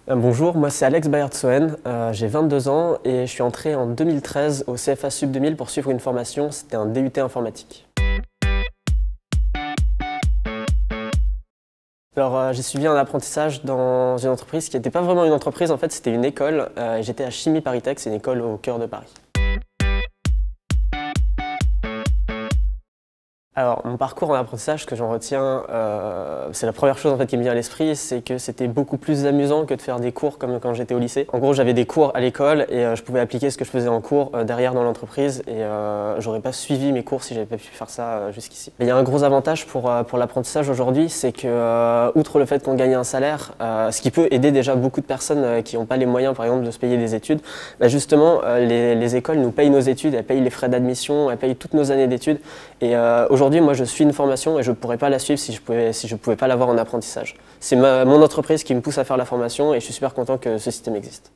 Bonjour, moi c'est Alex Bayertsoen, j'ai 22 ans et je suis entré en 2013 au CFA Sub 2000 pour suivre une formation, c'était un DUT informatique. Alors j'ai suivi un apprentissage dans une entreprise qui n'était pas vraiment une entreprise, en fait c'était une école. J'étais à Chimie ParisTech, c'est une école au cœur de Paris. Alors, mon parcours en apprentissage, ce que j'en retiens, c'est la première chose en fait, qui me vient à l'esprit, c'est que c'était beaucoup plus amusant que de faire des cours comme quand j'étais au lycée. En gros, j'avais des cours à l'école et je pouvais appliquer ce que je faisais en cours derrière dans l'entreprise et j'aurais pas suivi mes cours si j'avais pas pu faire ça jusqu'ici. Il y a un gros avantage pour l'apprentissage aujourd'hui, c'est que outre le fait qu'on gagne un salaire, ce qui peut aider déjà beaucoup de personnes qui n'ont pas les moyens par exemple de se payer des études, bah justement les écoles nous payent nos études, elles payent les frais d'admission, elles payent toutes nos années d'études et aujourd'hui, moi, je suis une formation et je ne pourrais pas la suivre si je pouvais pas l'avoir en apprentissage. C'est mon entreprise qui me pousse à faire la formation et je suis super content que ce système existe.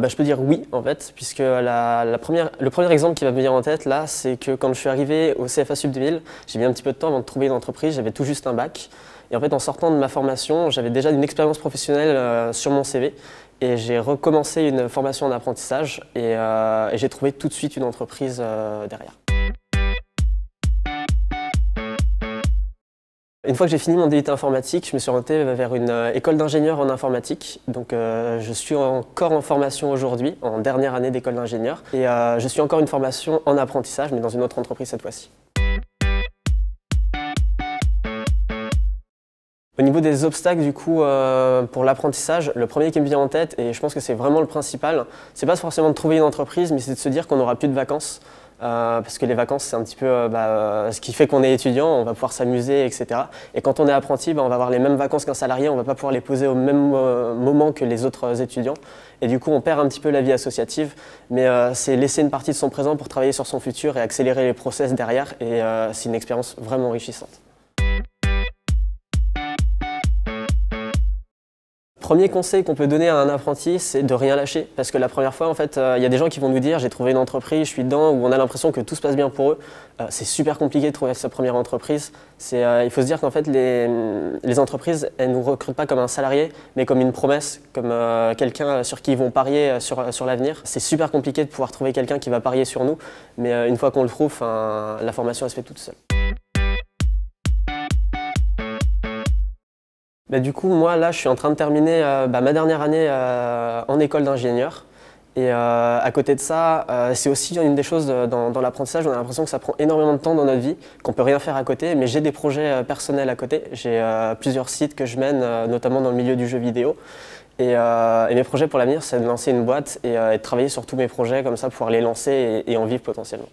Je peux dire oui, en fait, puisque le premier exemple qui va me venir en tête, là, c'est que quand je suis arrivé au CFA Sub 2000, j'ai mis un petit peu de temps avant de trouver une entreprise, j'avais tout juste un bac. Et en fait, en sortant de ma formation, j'avais déjà une expérience professionnelle sur mon CV. Et j'ai recommencé une formation en apprentissage et j'ai trouvé tout de suite une entreprise derrière. Une fois que j'ai fini mon DUT informatique, je me suis orienté vers une école d'ingénieur en informatique. Donc je suis encore en formation aujourd'hui, en dernière année d'école d'ingénieur. Et je suis encore une formation en apprentissage, mais dans une autre entreprise cette fois-ci. Au niveau des obstacles, du coup, pour l'apprentissage, le premier qui me vient en tête, et je pense que c'est vraiment le principal, c'est pas forcément de trouver une entreprise, mais c'est de se dire qu'on n'aura plus de vacances. Parce que les vacances, c'est un petit peu ce qui fait qu'on est étudiant, on va pouvoir s'amuser, etc. Et quand on est apprenti, on va avoir les mêmes vacances qu'un salarié, on va pas pouvoir les poser au même moment que les autres étudiants. Et du coup, on perd un petit peu la vie associative, mais c'est laisser une partie de son présent pour travailler sur son futur et accélérer les process derrière, et c'est une expérience vraiment enrichissante. Premier conseil qu'on peut donner à un apprenti, c'est de rien lâcher. Parce que la première fois, en fait, il y a des gens qui vont nous dire « j'ai trouvé une entreprise, je suis dedans » où on a l'impression que tout se passe bien pour eux. C'est super compliqué de trouver sa première entreprise. Il faut se dire qu'en fait, les entreprises, elles ne nous recrutent pas comme un salarié, mais comme une promesse, comme quelqu'un sur qui ils vont parier sur l'avenir. C'est super compliqué de pouvoir trouver quelqu'un qui va parier sur nous, mais une fois qu'on le trouve, la formation, elle se fait toute seule. Du coup, moi, là, je suis en train de terminer ma dernière année en école d'ingénieur. Et à côté de ça, c'est aussi une des choses dans l'apprentissage, on a l'impression que ça prend énormément de temps dans notre vie, qu'on peut rien faire à côté, mais j'ai des projets personnels à côté. J'ai plusieurs sites que je mène, notamment dans le milieu du jeu vidéo. Et mes projets pour l'avenir, c'est de lancer une boîte et de travailler sur tous mes projets, comme ça, pouvoir les lancer et en vivre potentiellement.